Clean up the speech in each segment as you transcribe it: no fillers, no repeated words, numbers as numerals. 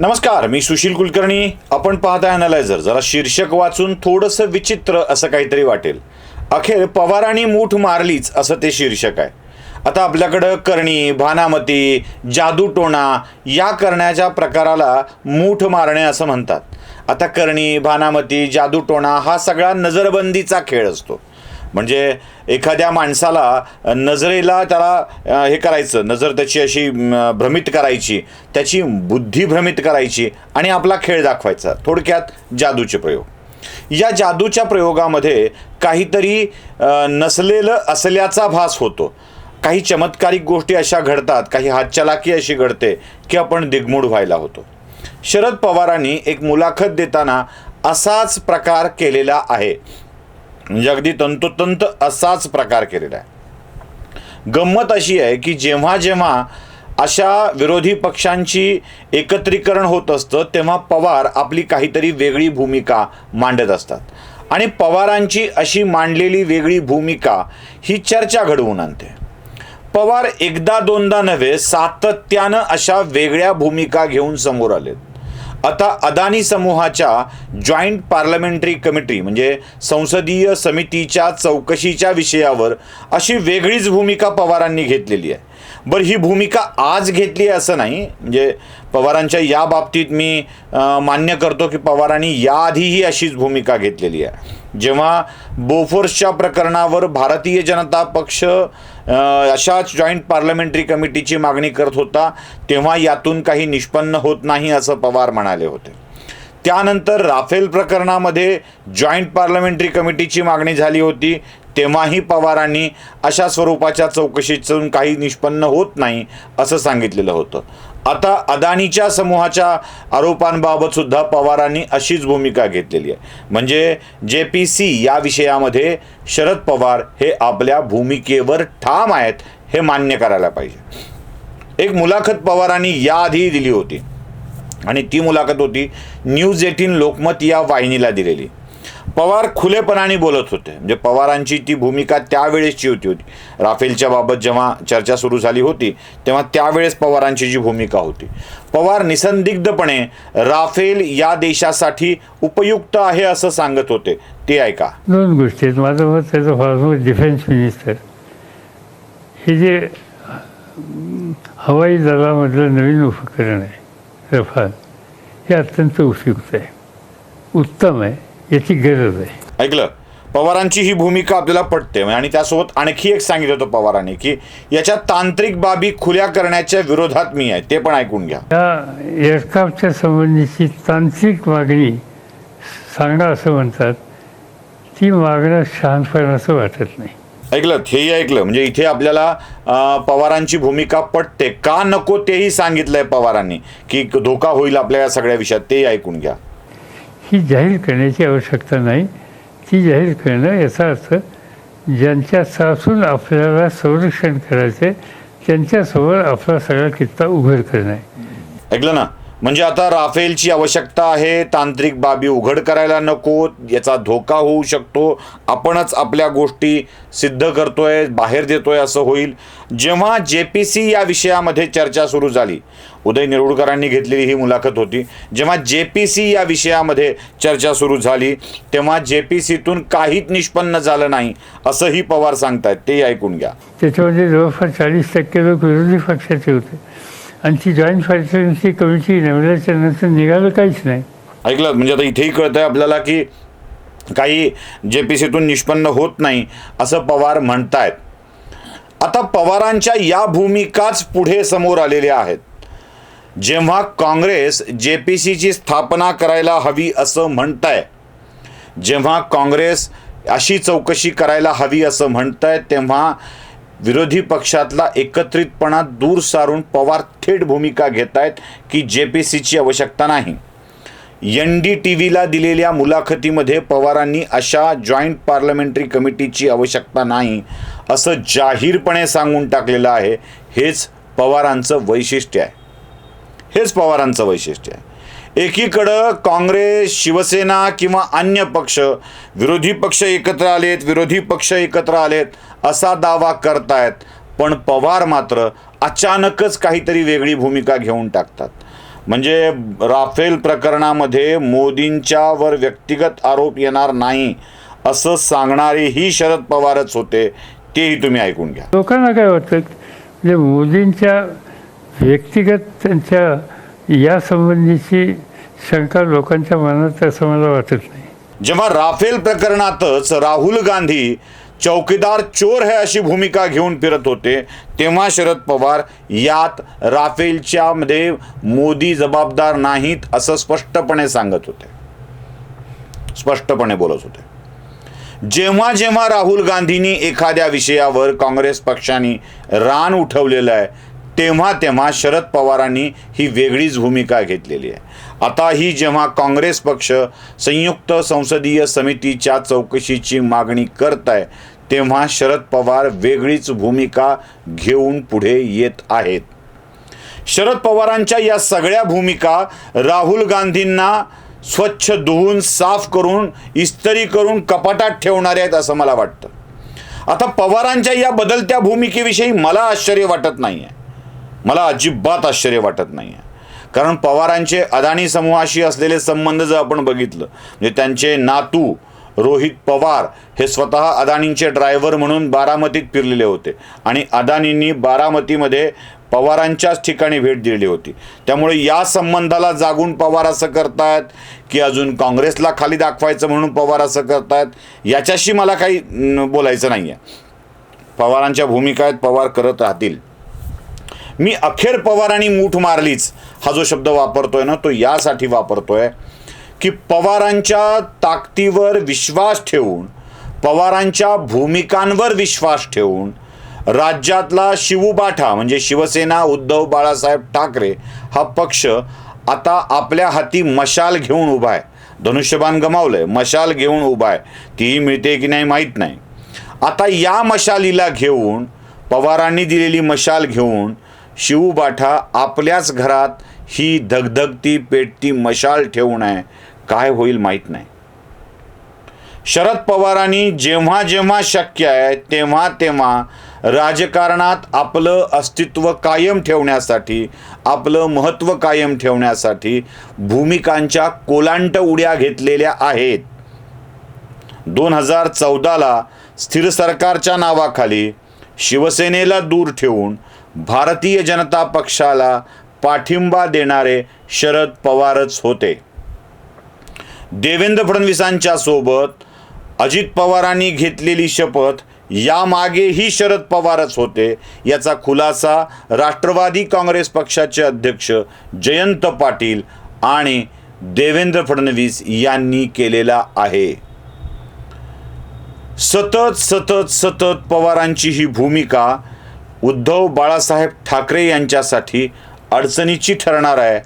नमस्कार, मी सुशील कुलकर्णी. आपण पाहताय अॅनालायझर. जरा शीर्षक वाचून थोडंसं विचित्र असं काहीतरी वाटेल. अखेर पवारांनी मूठ मारलीच असं ते शीर्षक आहे. आता आपल्याकडं करणी, भानामती, जादूटोणा या करण्याच्या प्रकाराला मूठ मारणे असं म्हणतात. आता करणी, भानामती, जादूटोणा हा सगळा नजरबंदीचा खेळ असतो. म्हणजे एखाद्या माणसाला नजरेला त्याला हे करायचं, नजर त्याची अशी भ्रमित करायची, त्याची बुद्धी भ्रमित करायची आणि आपला खेळ दाखवायचा. थोडक्यात जादूचे प्रयोग. या जादूच्या प्रयोगामध्ये काहीतरी नसलेलं असल्याचा भास होतो. काही चमत्कारिक गोष्टी अशा घडतात, काही हातचलाखी अशी घडते की आपण दिग्मूढ व्हायला होतो. शरद पवारांनी एक मुलाखत देताना असाच प्रकार केलेला आहे. म्हणजे अगदी तंतोतंत असाच प्रकार केलेला आहे. गंमत अशी आहे की जेव्हा जेव्हा अशा विरोधी पक्षांची एकत्रीकरण होत असतं तेव्हा पवार आपली काहीतरी वेगळी भूमिका मांडत असतात आणि पवारांची अशी मांडलेली वेगळी भूमिका ही चर्चा घडवून आणते. पवार एकदा दोनदा नव्हे, सातत्यानं अशा वेगळ्या भूमिका घेऊन समोर आलेत. आता अदानी समूहाच्या जॉईंट पार्लमेंटरी कमिटी म्हणजे संसदीय समितीच्या चौकशीच्या विषयावर अशी वेगळीच भूमिका पवारांनी घेतलेली आहे. बरं, ही भूमिका आज घेतली आहे असं नाही. म्हणजे पवारांच्या या बाबतीत मी मान्य करतो की पवारांनी याआधीही अशीच भूमिका घेतलेली आहे. जेव्हा बोफोर्सच्या प्रकरणावर भारतीय जनता पक्ष अशाच जॉईंट पार्लमेंटरी कमिटीची मागणी करत होता तेव्हा यातून काही निष्पन्न होत नाही असं पवार म्हणाले होते. त्यानंतर राफेल प्रकरणामध्ये जॉईंट पार्लमेंटरी कमिटीची मागणी झाली होती तेव्हाही पवारांनी अशा स्वरूपाच्या चौकशीतून काही निष्पन्न होत नाही असं सांगितलेलं होतं. आता अदानीच्या समूहाच्या आरोपांबाबत सुद्धा पवारांनी अशीच भूमिका घेतलेली आहे. म्हणजे JPC या विषयामध्ये शरद पवार हे आपल्या भूमिकेवर ठाम आहेत हे मान्य करायला पाहिजे. एक मुलाखत पवारांनी याआधी दिली होती आणि ती मुलाखत होती न्यूज 18 लोकमत या वाहिनीला दिलेली. पवार खुलेपणाने बोलत होते. म्हणजे पवारांची ती भूमिका त्यावेळेसची होती. राफेलच्या बाबत जेव्हा चर्चा सुरू झाली होती तेव्हा त्यावेळेस पवारांची जी भूमिका होती, पवार निसंदिग्धपणे राफेल या देशासाठी उपयुक्त आहे असं सांगत होते. ते ऐका. दोन गोष्टी आहेत. माझं मत त्याचं फॉर्मर डिफेन्स मिनिस्टर हे जे हवाई दलामधलं नवीन उपकरण आहे रफाल, हे अत्यंत उपयुक्त आहे, उत्तम आहे, याची गरज आहे. ऐकलं, पवारांची ही भूमिका आपल्याला पटते. आणि त्यासोबत आणखी एक सांगितलं होतं पवारांनी की याच्या तांत्रिक बाबी खुल्या करण्याच्या विरोधात मी आहे. ते पण ऐकून घ्या. या एअरक्राफ्टच्या संबंधीची तांत्रिक मागणी सांगा असं म्हणतात, ती मागणं शहाणपण असं वाटत नाही. ऐकलं, हेही ऐकलं. म्हणजे इथे आपल्याला पवारांची भूमिका पटते का नको तेही सांगितलंय पवारांनी की धोका होईल आपल्या या सगळ्या विषयात. तेही ऐकून घ्या. ही जाहीर करण्याची आवश्यकता नाही. ती जाहीर करणं याचा अर्थ ज्यांच्यापासून आपल्याला संरक्षण करायचे त्यांच्यासमोर आपला सगळा किस्सा उघड करणं आहे. ऐकलं ना. म्हणजे आता राफेलची आवश्यकता आहे, तांत्रिक बाबी उघड करायला नको, याचा धोका होऊ शकतो, आपणच आपल्या गोष्टी सिद्ध करतोय, बाहेर देतोय असं होईल. जेव्हा JPC या विषयामध्ये चर्चा सुरू झाली, उदय निरुडकरांनी घेतलेली ही मुलाखत होती. जेव्हा JPC या विषयामध्ये चर्चा सुरू झाली तेव्हा JPCतून काहीच निष्पन्न झालं नाही असंही पवार सांगतायत. ते ऐकून घ्या. त्याच्यामध्ये जवळपास 40% लोक विरोधी पक्षाचे होते आणि ती जॉईंट पार्लमेंटरी कमिटी नेमल्याच्या नंतर निघालं काहीच नाही. ऐकलं, म्हणजे आता इथेही कळतंय आपल्याला की काही JPCतून निष्पन्न होत नाही असं पवार म्हणतायत. आता पवारांच्या या भूमिकाच पुढे समोर आलेल्या आहेत. जेव्हा काँग्रेस JPCची स्थापना करायला हवी असं म्हणताय, जेव्हा काँग्रेस अशी चौकशी करायला हवी असं म्हणताय तेव्हा विरोधी पक्षातला एकत्रितपणा दूर सारून पवार थेट भूमिका घेत आहेत की JPCची आवश्यकता नाही. NDTVला दिलेल्या मुलाखतीमध्ये पवारांनी अशा जॉईंट पार्लमेंटरी कमिटीची आवश्यकता नाही असं जाहीरपणे सांगून टाकलेलं आहे. हेच पवारांचं वैशिष्ट्य आहे. हेच पवारांचं वैशिष्ट्य आहे. एकीकडं काँग्रेस, शिवसेना किंवा अन्य पक्ष, विरोधी पक्ष एकत्र आलेत असा दावा करतायत, पण पवार मात्र अचानकच काहीतरी वेगळी भूमिका घेऊन टाकतात. म्हणजे राफेल प्रकरणामध्ये मोदींच्यावर व्यक्तिगत आरोप येणार नाही असं सांगणारे ही शरद पवारच होते, तेही तुम्ही ऐकून घ्या. लोकांना काय वाटतं म्हणजे मोदींच्या व्यक्तिगत त्यांच्या या संबंधीची शंका लोकांच्या मनात असं मला वाटत नाही. जेव्हा राफेल प्रकरणातच राहुल गांधी चौकीदार चोर है अशी भूमिका घेऊन फिरत होते, तेव्हा शरद पवार यात राफेलच्या मध्ये मोदी जबाबदार नाहीत असं स्पष्टपणे सांगत होते, स्पष्टपणे बोलत होते. जेव्हा जेव्हा राहुल गांधींनी एखाद्या विषयावर काँग्रेस पक्षाने रान उठवलेलं आहे, तेव्हा तेव्हा शरद पवारांनी ही वेगळीच भूमिका घेतलेली आहे. आता ही जेव्हा काँग्रेस पक्ष संयुक्त संसदीय समितीच्या चौकशीची मागणी करत आहे, तेव्हा शरद पवार वेगळीच भूमिका घेऊन पुढे येत आहेत. शरद पवारांच्या या सगळ्या भूमिका राहुल गांधींना स्वच्छ धुवून साफ करून इस्त्री करून कपाटात ठेवणारे आहेत असं मला वाटतं. आता पवारांच्या या बदलत्या भूमिकेविषयी मला आश्चर्य वाटत नाही आहे, मला अजिबात आश्चर्य वाटत नाही आहे. कारण पवारांचे अदानी समूहाशी असलेले संबंध जर आपण बघितलं, म्हणजे त्यांचे नातू रोहित पवार हे स्वतः अदानींचे ड्रायव्हर म्हणून बारामतीत फिरलेले होते आणि अदानींनी बारामतीमध्ये पवारांच्याच ठिकाणी भेट दिलेली होती. त्यामुळे या संबंधाला जागून पवार असं करतायत की अजून काँग्रेसला खाली दाखवायचं म्हणून पवार असं करतायत, याच्याशी मला काही बोलायचं नाही आहे. पवारांच्या भूमिका आहेत, पवार करत राहतील. मी अखेर पवारांनी मूठ मारलीच हा जो शब्द वापरतोय ना, तो यासाठी वापरतोय की पवारांच्या ताकदीवर विश्वास ठेवून, पवारांच्या भूमिकांवर विश्वास ठेवून राज्यातला शिवबाठा म्हणजे शिवसेना उद्धव बाळासाहेब ठाकरे हा पक्ष आता आपल्या हाती मशाल घेऊन उभा आहे. धनुष्यबाण गमावलंय, मशाल घेऊन उभा आहे. तीही मिळते की नाही माहीत नाही. आता या मशालीला घेऊन, पवारांनी दिलेली मशाल घेऊन शिवबाठा आपल्याच घरात ही धगधगती पेटती मशाल ठेवून आहे. काय होईल माहीत नाही. शरद पवारांनी जेव्हा जेव्हा शक्य आहे तेव्हा तेव्हा राजकारणात आपलं अस्तित्व कायम ठेवण्यासाठी, आपलं महत्त्व कायम ठेवण्यासाठी भूमिकांच्या कोलांट उड्या घेतलेल्या आहेत. 2014ला स्थिर सरकारच्या नावाखाली शिवसेनेला दूर ठेवून भारतीय जनता पक्षाला पाठिंबा देणारे शरद पवारच होते. देवेंद्र फडणवीसांच्या सोबत अजित पवारांनी घेतलेली शपथ यामागेही शरद पवारच होते, याचा खुलासा राष्ट्रवादी काँग्रेस पक्षाचे अध्यक्ष जयंत पाटील आणि देवेंद्र फडणवीस यांनी केलेला आहे. सतत सतत सतत पवारांची ही भूमिका उद्धव बाळासाहेब ठाकरे यांच्यासाठी अडचणीची ठरणार आहे.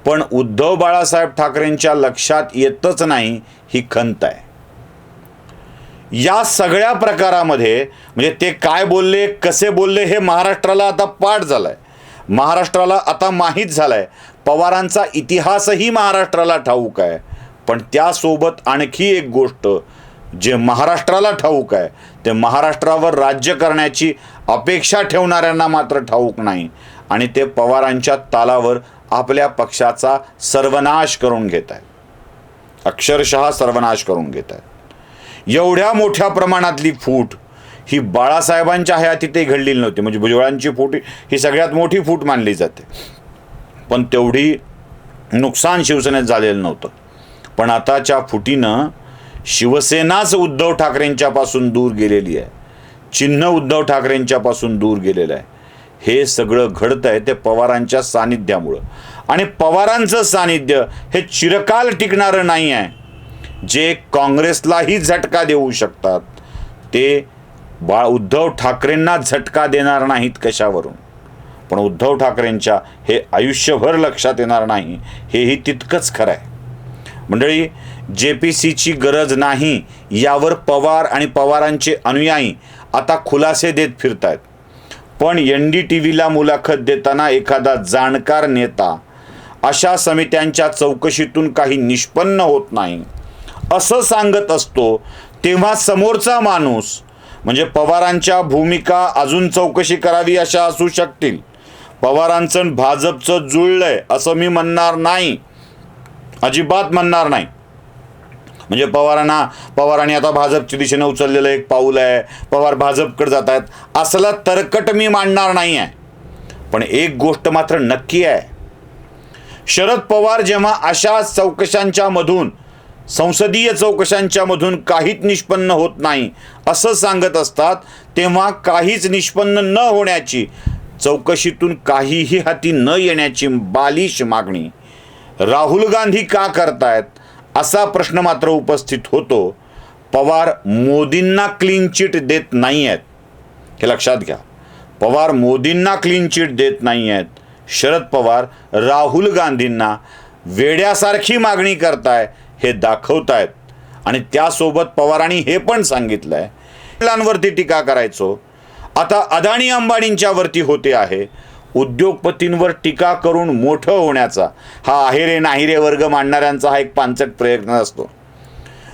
पण उद्धव बाळासाहेब ठाकरेंच्या लक्षात येतच नाही ही खंत आहे. या सगळ्या प्रकारामध्ये म्हणजे ते काय बोलले, कसे बोलले हे महाराष्ट्राला आता पाठ झालाय. महाराष्ट्राला आता माहीत झालंय. पवारांचा इतिहासही महाराष्ट्राला ठाऊक आहे. पण त्यासोबत आणखी एक गोष्ट जे महाराष्ट्राला ठाऊक आहे ते महाराष्ट्रावर राज्य करण्याची अपेक्षा ठेवणाऱ्यांना मात्र ठाऊक नाही. आणि ते पवारांच्या तालावर आपल्या पक्षाचा सर्वनाश करून घेत आहेत, अक्षरशः सर्वनाश करून घेत आहेत. एवढ्या मोठ्या प्रमाणातली फूट ही बाळासाहेबांच्या हयातीतही घडलेली नव्हती. म्हणजे भुजबळांची फूट ही सगळ्यात मोठी फूट मानली जाते, पण तेवढी नुकसान शिवसेनेत झालेलं नव्हतं. पण आताच्या फुटीनं शिवसेनाच उद्धव ठाकरेंच्यापासून दूर गेलेली आहे, चिन्ह उद्धव ठाकरेंच्यापासून दूर गेलेलं आहे. हे सगळं घडतं आहे ते पवारांच्या सानिध्यामुळं. आणि पवारांचं सानिध्य हे चिरकाल टिकणारं नाही आहे. जे काँग्रेसलाही झटका देऊ शकतात ते उद्धव ठाकरेंना झटका देणार नाहीत कशावरून. पण उद्धव ठाकरेंच्या हे आयुष्यभर लक्षात येणार नाही, हेही तितकंच खरं आहे. मंडळी, JPCची गरज नाही यावर पवार आणि पवारांचे अनुयायी आता खुलासे देत फिरत आहेत. पण NDTVला मुलाखत देताना एखादा जाणकार नेता अशा समित्यांच्या चौकशीतून काही निष्पन्न होत नाही असं सांगत असतो, तेव्हा समोरचा माणूस म्हणजे पवारांच्या भूमिका अजून चौकशी करावी अशा असू शकतील, पवारांचं आणि भाजपचं जुळलंय असं मी म्हणणार नाही, अजिबात म्हणणार नाही. म्हणजे पवारांनी आता भाजपच्या दिशेने उचललेलं एक पाऊल आहे, पवार भाजपकडे जात आहेत असला तरकट मी मांडणार नाही आहे. पण एक गोष्ट मात्र नक्की आहे, शरद पवार जेव्हा अशा चौकशांच्या मधून, संसदीय चौकशांच्या मधून काहीच निष्पन्न होत नाही असं सांगत असतात, तेव्हा काहीच निष्पन्न न होण्याची, चौकशीतून काहीही हाती न येण्याची बालिश मागणी राहुल गांधी का करतायत असा प्रश्न मात्र उपस्थित होतो. पवार मोदींना क्लीन चिट देत नाही आहेत, हे लक्षात घ्या. पवार मोदींना क्लीन चिट देत नाही आहेत. शरद पवार राहुल गांधींना वेड्यासारखी मागणी करताय हे दाखवतायत. आणि त्यासोबत पवारांनी हे पण सांगितलंय, वडिलांवरती टीका करायचो, आता अदानी अंबानींच्या वरती होते आहे. उद्योगपतींवर टीका करून मोठं होण्याचा हा आहे रे नाही रे वर्ग मांडणाऱ्यांचा हा एक पानचट प्रयत्न असतो.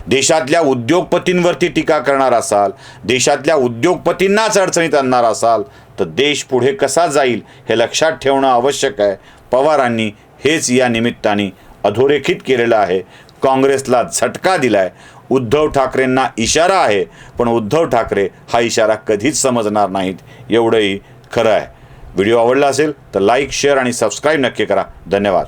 देशातल्या उद्योगपतींवरती टीका करणार असाल, देशातल्या उद्योगपतींनाच अडचणीत आणणार असाल तर देश पुढे कसा जाईल हे लक्षात ठेवणं आवश्यक आहे. पवारांनी हेच या निमित्ताने अधोरेखित केलेलं आहे. काँग्रेसला झटका दिलाय. उद्धव ठाकरेंना इशारा आहे, पण उद्धव ठाकरे हा इशारा कधीच समजणार नाहीत, एवढंही खरं आहे. व्हिडिओ आवडला असेल तर लाईक, शेअर आणि सबस्क्राईब नक्की करा. धन्यवाद.